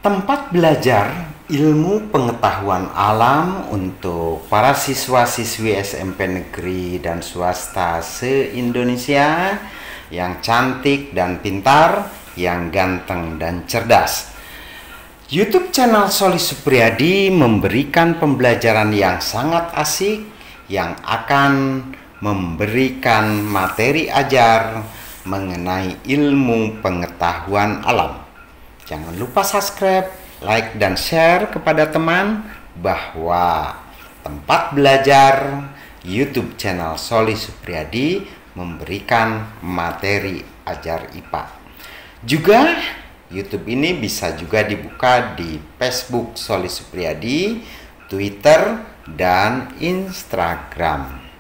Tempat belajar ilmu pengetahuan alam untuk para siswa-siswi SMP negeri dan swasta se-Indonesia yang cantik dan pintar, yang ganteng dan cerdas. YouTube channel Soli Supriyadi memberikan pembelajaran yang sangat asik yang akan memberikan materi ajar mengenai ilmu pengetahuan alam. Jangan lupa subscribe, like, dan share kepada teman bahwa tempat belajar YouTube channel Soli Supriyadi memberikan materi ajar IPA. Juga YouTube ini bisa juga dibuka di Facebook Soli Supriyadi, Twitter, dan Instagram.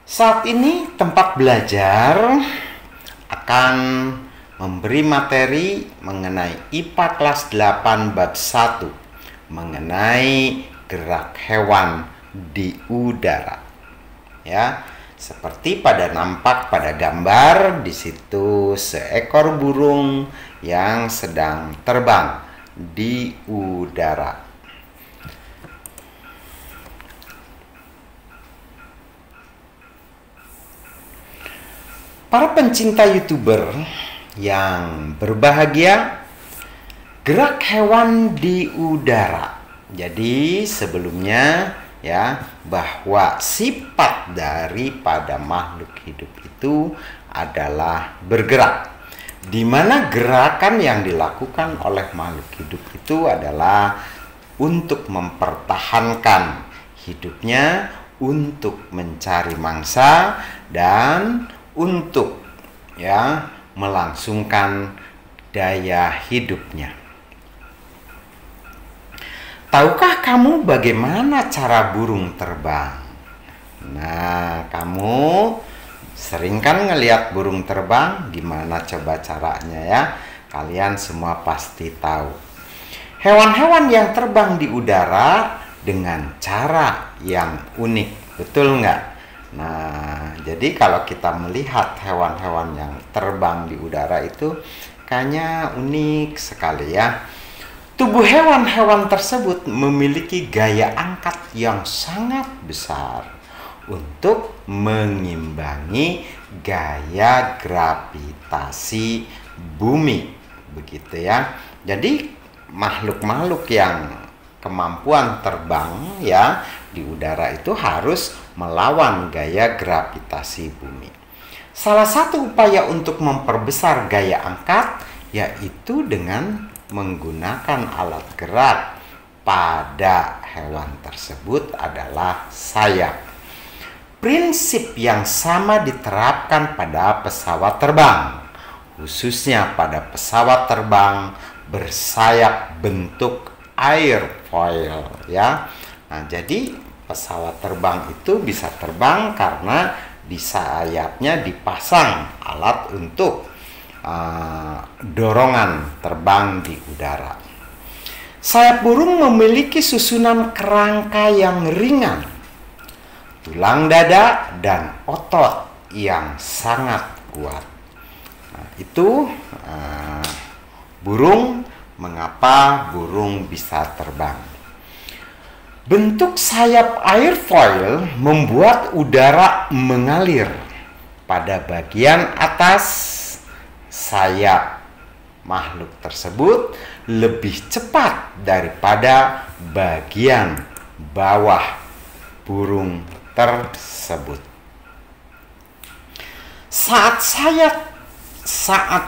Saat ini tempat belajar akan memberi materi mengenai IPA kelas 8 bab 1 mengenai gerak hewan di udara. Ya, seperti nampak pada gambar di situ seekor burung yang sedang terbang di udara. Para pencinta YouTuber yang berbahagia, gerak hewan di udara. Jadi sebelumnya ya, bahwa sifat daripada makhluk hidup itu adalah bergerak. Di mana gerakan yang dilakukan oleh makhluk hidup itu adalah untuk mempertahankan hidupnya, untuk mencari mangsa, dan untuk ya melangsungkan daya hidupnya. Tahukah kamu bagaimana cara burung terbang? Nah, kamu sering kan ngelihat burung terbang? Gimana coba caranya ya? Kalian semua pasti tahu. Hewan-hewan yang terbang di udara dengan cara yang unik, betul nggak? Nah, jadi kalau kita melihat hewan-hewan yang terbang di udara itu kayaknya unik sekali ya. Tubuh hewan-hewan tersebut memiliki gaya angkat yang sangat besar untuk mengimbangi gaya gravitasi bumi, begitu ya. Jadi makhluk-makhluk yang kemampuan terbang ya di udara itu harus melawan gaya gravitasi bumi. Salah satu upaya untuk memperbesar gaya angkat yaitu dengan menggunakan alat gerak pada hewan tersebut adalah sayap. Prinsip yang sama diterapkan pada pesawat terbang, khususnya pada pesawat terbang bersayap bentuk airfoil ya. Nah, jadi pesawat terbang itu bisa terbang karena di sayapnya dipasang alat untuk dorongan terbang di udara. Sayap burung memiliki susunan kerangka yang ringan, tulang dada, dan otot yang sangat kuat. Nah, itu burung. Mengapa burung bisa terbang? Bentuk sayap airfoil membuat udara mengalir pada bagian atas sayap makhluk tersebut lebih cepat daripada bagian bawah burung tersebut. Saat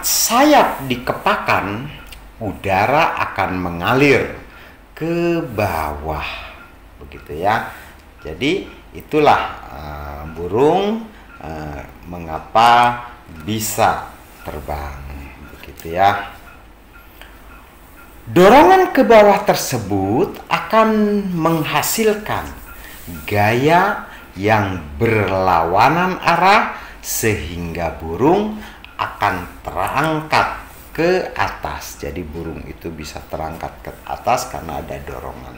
sayap dikepakkan, udara akan mengalir ke bawah, begitu ya. Jadi itulah burung mengapa bisa terbang, begitu ya. Dorongan ke bawah tersebut akan menghasilkan gaya yang berlawanan arah sehingga burung akan terangkat ke atas. Jadi burung itu bisa terangkat ke atas karena ada dorongan.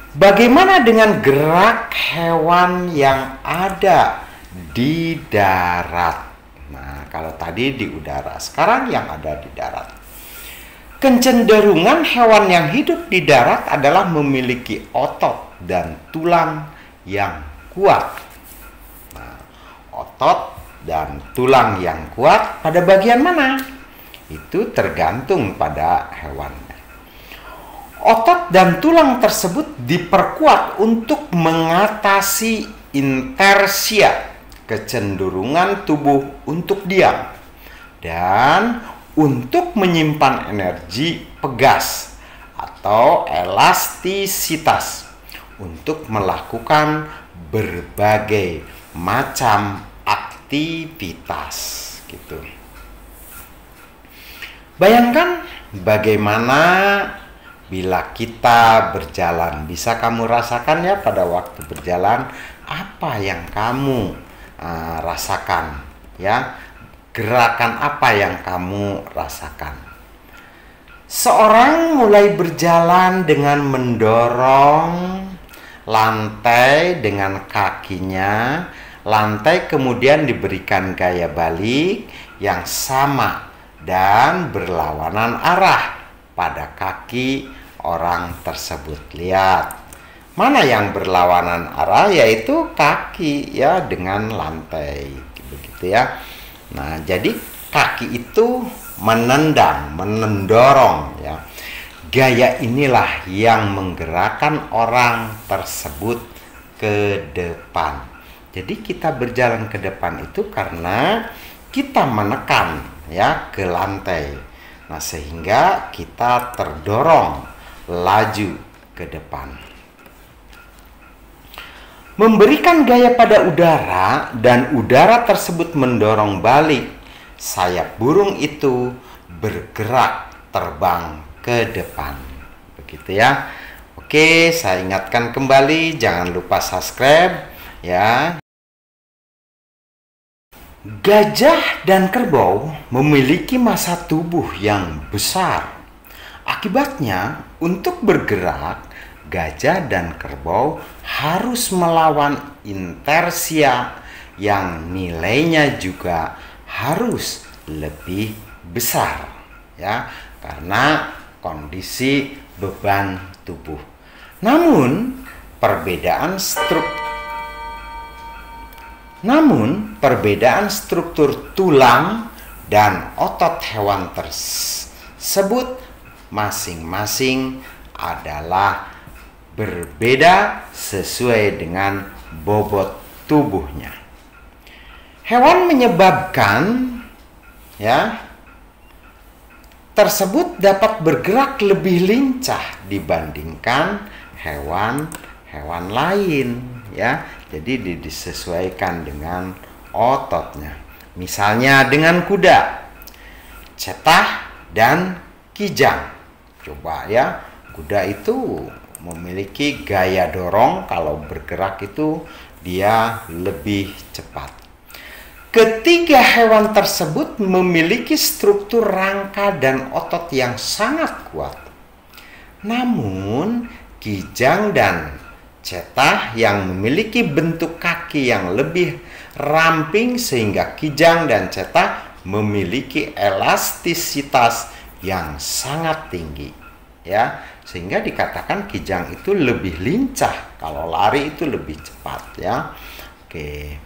Bagaimana dengan gerak hewan yang ada di darat? Nah, kalau tadi di udara, sekarang yang ada di darat. Kecenderungan hewan yang hidup di darat adalah memiliki otot dan tulang yang kuat. Nah, otot dan tulang yang kuat pada bagian mana? Itu tergantung pada hewan. Otot dan tulang tersebut diperkuat untuk mengatasi inersia, kecenderungan tubuh untuk diam, dan untuk menyimpan energi pegas atau elastisitas untuk melakukan berbagai macam aktivitas gitu. Bayangkan bagaimana bila kita berjalan. Bisa kamu rasakan ya pada waktu berjalan, apa yang kamu rasakan ya, gerakan apa yang kamu rasakan. Seorang mulai berjalan dengan mendorong lantai dengan kakinya. Lantai kemudian diberikan gaya balik yang sama dan berlawanan arah pada kaki orang tersebut. Lihat, mana yang berlawanan arah, yaitu kaki ya dengan lantai, begitu ya. Nah, jadi kaki itu menendang, mendorong ya. Gaya inilah yang menggerakkan orang tersebut ke depan. Jadi kita berjalan ke depan itu karena kita menekan ya ke lantai. Nah, sehingga kita terdorong laju ke depan. Memberikan gaya pada udara dan udara tersebut mendorong balik, sayap burung itu bergerak terbang ke depan. Begitu ya. Oke, saya ingatkan kembali, jangan lupa subscribe ya. Gajah dan kerbau memiliki massa tubuh yang besar. Akibatnya, untuk bergerak, gajah dan kerbau harus melawan inersia yang nilainya juga harus lebih besar ya, karena kondisi beban tubuh. Namun, perbedaan struktur tulang dan otot hewan tersebut masing-masing adalah berbeda sesuai dengan bobot tubuhnya. Hewan menyebabkan ya tersebut dapat bergerak lebih lincah dibandingkan hewan-hewan lain ya. Jadi disesuaikan dengan ototnya. Misalnya dengan kuda, cetah dan kijang. Coba ya, kuda itu memiliki gaya dorong, kalau bergerak itu dia lebih cepat. Ketiga hewan tersebut memiliki struktur rangka dan otot yang sangat kuat. Namun, kijang dan cetah yang memiliki bentuk kaki yang lebih ramping, sehingga kijang dan cetah memiliki elastisitas yang sangat tinggi ya, sehingga dikatakan kijang itu lebih lincah, kalau lari itu lebih cepat ya. Oke.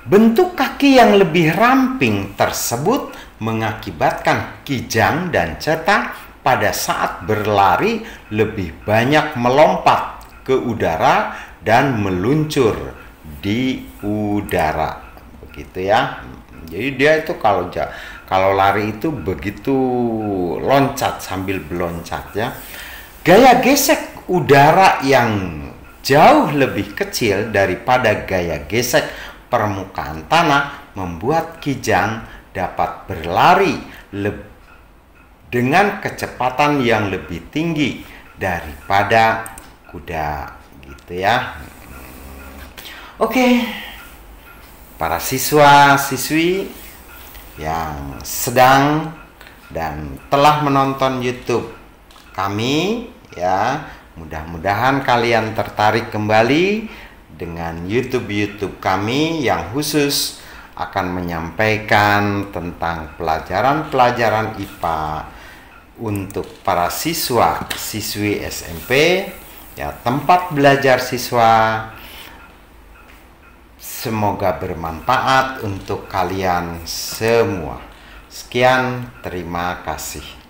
Bentuk kaki yang lebih ramping tersebut mengakibatkan kijang dan cetah pada saat berlari lebih banyak melompat ke udara dan meluncur di udara, begitu ya. Jadi dia itu kalau lari itu begitu loncat sambil beloncat ya. Gaya gesek udara yang jauh lebih kecil daripada gaya gesek permukaan tanah membuat kijang dapat berlari dengan kecepatan yang lebih tinggi daripada kuda, gitu ya. Oke, para siswa-siswi yang sedang dan telah menonton YouTube kami ya. Mudah-mudahan kalian tertarik kembali dengan YouTube kami yang khusus akan menyampaikan tentang pelajaran-pelajaran IPA untuk para siswi SMP ya, tempat belajar siswa. Semoga bermanfaat untuk kalian semua. Sekian, terima kasih.